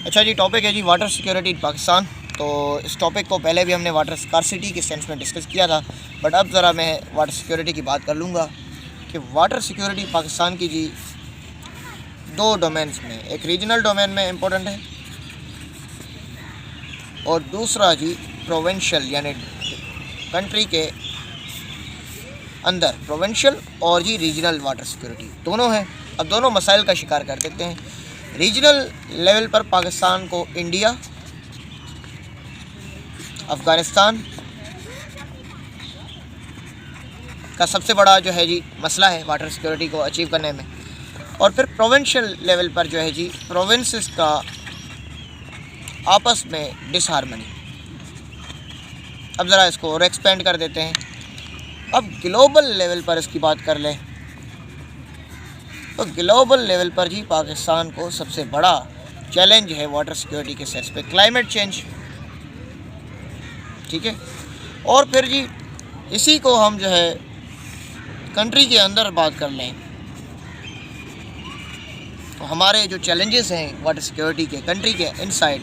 अच्छा जी, टॉपिक है जी water security in Pakistan. तो इस टॉपिक को पहले भी हमने वाटर स्कार्सिटी के सेंस में डिस्कस किया था, बट अब ज़रा मैं वाटर सिक्योरिटी की बात कर लूँगा कि वाटर सिक्योरिटी पाकिस्तान की जी दो डोमेन्स में, एक रीजनल डोमेन में इम्पोर्टेंट है और दूसरा जी प्रोविंशियल, यानी कंट्री के अंदर प्रोविंशियल और जी रीजनल वाटर सिक्योरिटी दोनों हैं। अब दोनों मसाइल का शिकार कर देते हैं। रीजनल लेवल पर पाकिस्तान को इंडिया, अफ़गानिस्तान का सबसे बड़ा जो है जी मसला है वाटर सिक्योरिटी को अचीव करने में। और फिर प्रोविंशियल लेवल पर जो है जी प्रोविंसेस का आपस में डिसहार्मनी। अब ज़रा इसको और एक्सपेंड कर देते हैं। अब ग्लोबल लेवल पर इसकी बात कर लें तो ग्लोबल लेवल पर जी पाकिस्तान को सबसे बड़ा चैलेंज है वाटर सिक्योरिटी के सेंस पे क्लाइमेट चेंज, ठीक है। और फिर जी इसी को हम जो है कंट्री के अंदर बात कर लें तो हमारे जो चैलेंजेस हैं वाटर सिक्योरिटी के कंट्री के इनसाइड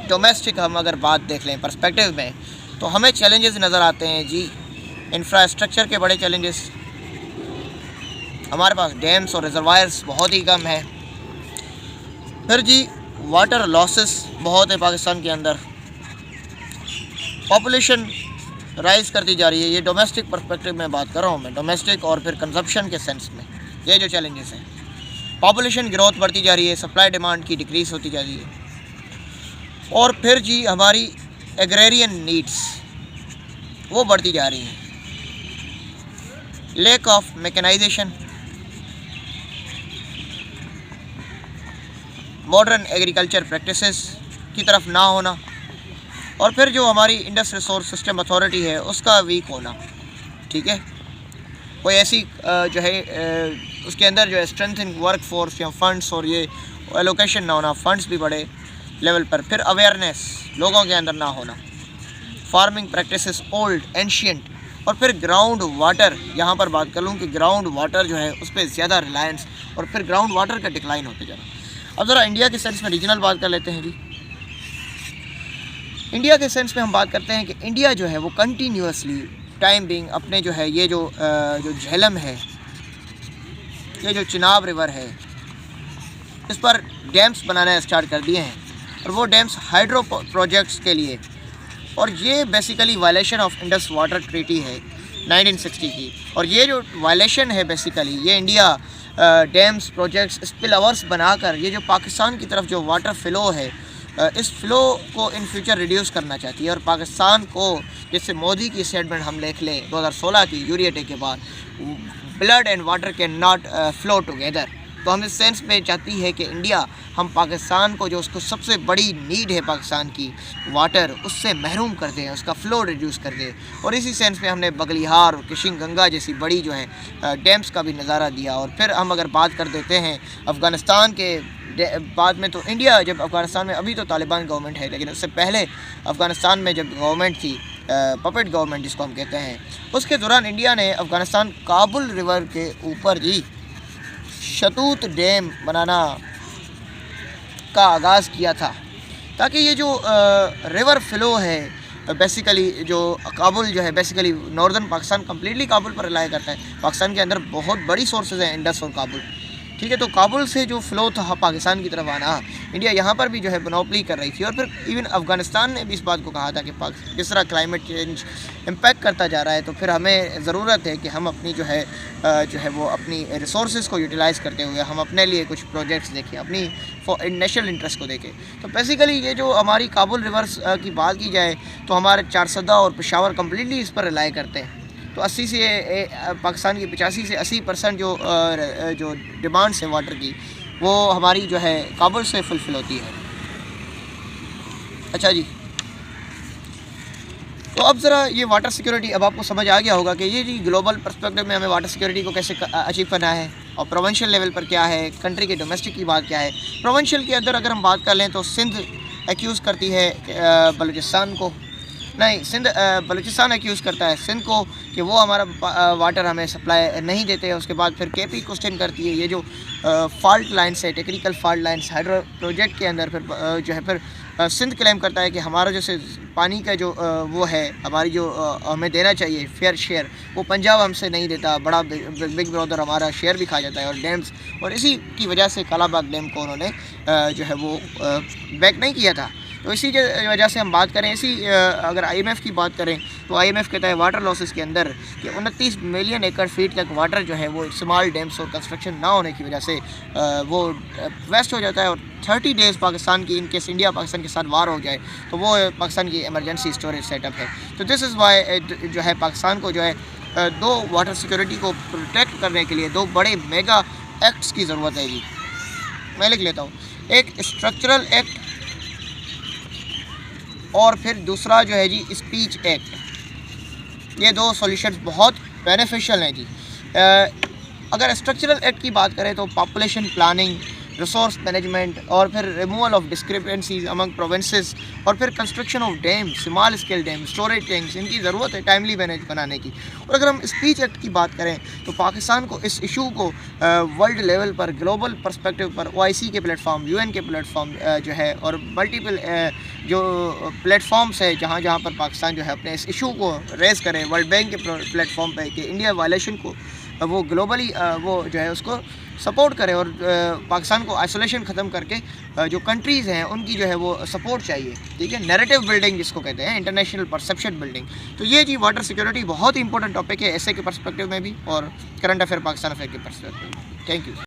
डोमेस्टिक, हम अगर बात देख लें पर्सपेक्टिव में, तो हमें चैलेंजेस नज़र आते हैं जी इंफ्रास्ट्रक्चर के बड़े चैलेंजेस। हमारे पास डैम्स और रिजर्वायर्स बहुत ही कम है। फिर जी वाटर लॉसेस बहुत है पाकिस्तान के अंदर। पॉपुलेशन राइज़ करती जा रही है। ये डोमेस्टिक पर्सपेक्टिव में बात कर रहा हूँ मैं, डोमेस्टिक और फिर कंजप्शन के सेंस में ये जो चैलेंजेस हैं। पॉपुलेशन ग्रोथ बढ़ती जा रही है, सप्लाई डिमांड की डिक्रीज़ होती जा रही है। और फिर जी हमारी एग्रेरियन नीड्स वो बढ़ती जा रही हैं। Lack of mechanisation, modern agriculture practices की तरफ ना होना, और फिर जो हमारी इंडस रिसोर्स सिस्टम अथॉरिटी है उसका वीक होना, ठीक है। कोई ऐसी जो है उसके अंदर जो है स्ट्रेंथनिंग वर्क फोर्स या फंड्स और ये एलोकेशन ना होना, फंड्स भी बड़े लेवल पर। फिर अवेयरनेस लोगों के अंदर ना होना, फार्मिंग प्रैक्टिसेस ओल्ड एंशियंट, और फिर ग्राउंड वाटर, यहाँ पर बात कर लूँ कि ग्राउंड वाटर जो है उस पर ज़्यादा रिलायंस और फिर ग्राउंड वाटर का डिक्लाइन होते जा रहा है। अब ज़रा इंडिया के सेंस में रीजनल बात कर लेते हैं जी। इंडिया के सेंस में हम बात करते हैं कि इंडिया जो है वो कंटिन्यूसली टाइम बिंग अपने जो है ये जो झेलम है, ये जो चिनाब रिवर है, इस पर डैम्स बनाना स्टार्ट कर दिए हैं। और वो डैम्स हाइड्रो प्रोजेक्ट्स के लिए, और ये basically violation of Indus water treaty है 1960 की। और ये जो वायलेशन है बेसिकली ये India dams projects spill overs बनाकर ये जो पाकिस्तान की तरफ जो वाटर फ़्लो है इस फ़्लो को इन फ्यूचर रिड्यूस करना चाहती है। और पाकिस्तान को, जैसे मोदी की स्टेटमेंट हम देख लें 2016 की यूरिया डे के बाद, blood and water can not flow together, तो हम इस सेंस में चाहती है कि इंडिया हम पाकिस्तान को जो उसको सबसे बड़ी नीड है पाकिस्तान की वाटर, उससे महरूम कर दें, उसका फ़्लो रिड्यूस कर दें। और इसी सेंस में हमने बगलिहार और किशिंग गंगा जैसी बड़ी जो है डैम्स का भी नज़ारा दिया। और फिर हम अगर बात कर देते हैं अफ़गानिस्तान के बाद में, तो इंडिया जब अफ़गानिस्तान में, अभी तो तालिबान गवर्नमेंट है, लेकिन उससे पहले अफ़गानिस्तान में जब गवर्नमेंट थी, पपेट गवर्नमेंट जिसको हम कहते हैं, उसके दौरान इंडिया ने अफ़गानिस्तान काबुल रिवर के ऊपर जी शतूत डैम बनाना का आगाज़ किया था, ताकि ये जो रिवर फ़्लो है बेसिकली जो काबुल जो है basically northern Pakistan completely Kabul पर रिलाई करता है। पाकिस्तान के अंदर बहुत बड़ी सोर्सेज हैं इंडस और काबुल, ठीक है। तो काबुल से जो फ़्लो था पाकिस्तान की तरफ आना, इंडिया यहाँ पर भी जो है मोनोपोली कर रही थी। और फिर इवन अफ़गानिस्तान ने भी इस बात को कहा था कि जिस तरह क्लाइमेट चेंज इम्पैक्ट करता जा रहा है, तो फिर हमें ज़रूरत है कि हम अपनी जो है वो अपनी रिसोर्सेज को यूटिलाइज़ करते हुए हम अपने लिए कुछ प्रोजेक्ट्स देखें, अपनी नेशनल इंटरेस्ट को देखें। तो बेसिकली ये जो हमारी काबुल रिवर्स की बात की जाए तो हमारे चारसदा और पेशावर कम्प्लीटली इस पर रिलाई करते हैं। तो 80 से पाकिस्तान की 85 से 80% जो डिमांड्स है वाटर की, वो हमारी जो है काबुल से फुलफ़िल होती है। अच्छा जी, तो अब ज़रा ये वाटर सिक्योरिटी अब आपको समझ आ गया होगा कि ये जी ग्लोबल पर्सपेक्टिव में हमें वाटर सिक्योरिटी को कैसे अचीव करना है, और प्रोविंशियल लेवल पर क्या है, कंट्री के डोमेस्टिक की बात क्या है। प्रोविंशियल के अंदर अगर हम बात कर लें तो सिंध एक्यूज़ करती है बलूचिस्तान को, नहीं, सिंध बलूचिस्तान एक्यूज़ करता है सिंध को कि वो हमारा वाटर हमें सप्लाई नहीं देते। उसके बाद फिर केपी क्वेश्चन करती है ये जो फॉल्ट लाइन्स है, technical fault lines hydro project के अंदर, फिर जो है फिर सिंध क्लेम करता है कि हमारा जैसे पानी का जो वो है, हमारी जो हमें देना चाहिए फेयर शेयर, वो पंजाब हमसे नहीं देता, बड़ा बिग ब्रदर हमारा शेयर भी खा जाता है। और डैम्स, और इसी की वजह से कालाबाग डैम को उन्होंने जो है वो बैक नहीं किया था। तो इसी वजह से हम बात करें, इसी अगर IMF की बात करें तो IMF कहता है वाटर लॉसेस के अंदर कि 29 मिलियन एकड़ फीट तक वाटर जो है वो स्मॉल डैम्स और कंस्ट्रक्शन ना होने की वजह से वो वेस्ट हो जाता है। और 30 डेज़ पाकिस्तान की, इनकेस इंडिया पाकिस्तान के साथ वार हो जाए तो वो पाकिस्तान की इमरजेंसी स्टोरेज सेटअप है। तो दिस इज़ वाई जो है पाकिस्तान को जो है दो वाटर सिक्योरिटी को प्रोटेक्ट करने के लिए दो बड़े मेगा एक्ट्स की ज़रूरत है जी। मैं लिख लेता हूँ, एक स्ट्रक्चरल एक्ट और फिर दूसरा जो है जी स्पीच एक्ट। ये दो सॉल्यूशंस बहुत बेनिफिशियल हैं जी। अगर स्ट्रक्चरल एक्ट की बात करें तो पॉपुलेशन प्लानिंग, रिसोर्स मैनेजमेंट और फिर removal of discrepancies among provinces और फिर construction of dam, small scale dam, storage tanks, इनकी ज़रूरत है टाइमली मैनेज बनाने की। और अगर हम स्पीच एक्ट की बात करें तो पाकिस्तान को इस इशू को वर्ल्ड लेवल पर, ग्लोबल पर्सपेक्टिव पर OIC के प्लेटफॉर्म, UN के प्लेटफॉर्म जो है और मल्टीपल जो प्लेटफॉर्म्स है जहाँ जहाँ पर पाकिस्तान जो है अपने इस इशू को रेज़ करे, वर्ल्ड बैंक के प्लेटफॉर्म पर कि इंडिया वायलेशन को वो ग्लोबली वो जो है उसको सपोर्ट करे और पाकिस्तान को आइसोलेशन ख़त्म करके जो कंट्रीज़ हैं उनकी जो है वो सपोर्ट चाहिए। ठीक है, नैरेटिव बिल्डिंग जिसको कहते हैं, इंटरनेशनल परसेप्शन बिल्डिंग। तो ये जी वाटर सिक्योरिटी बहुत ही इंपॉर्टेंट टॉपिक है ऐसे के पर्सपेक्टिव में भी और करंट अफेयर पाकिस्तान अफेयर के पर्सपेक्टिव में। Thank you.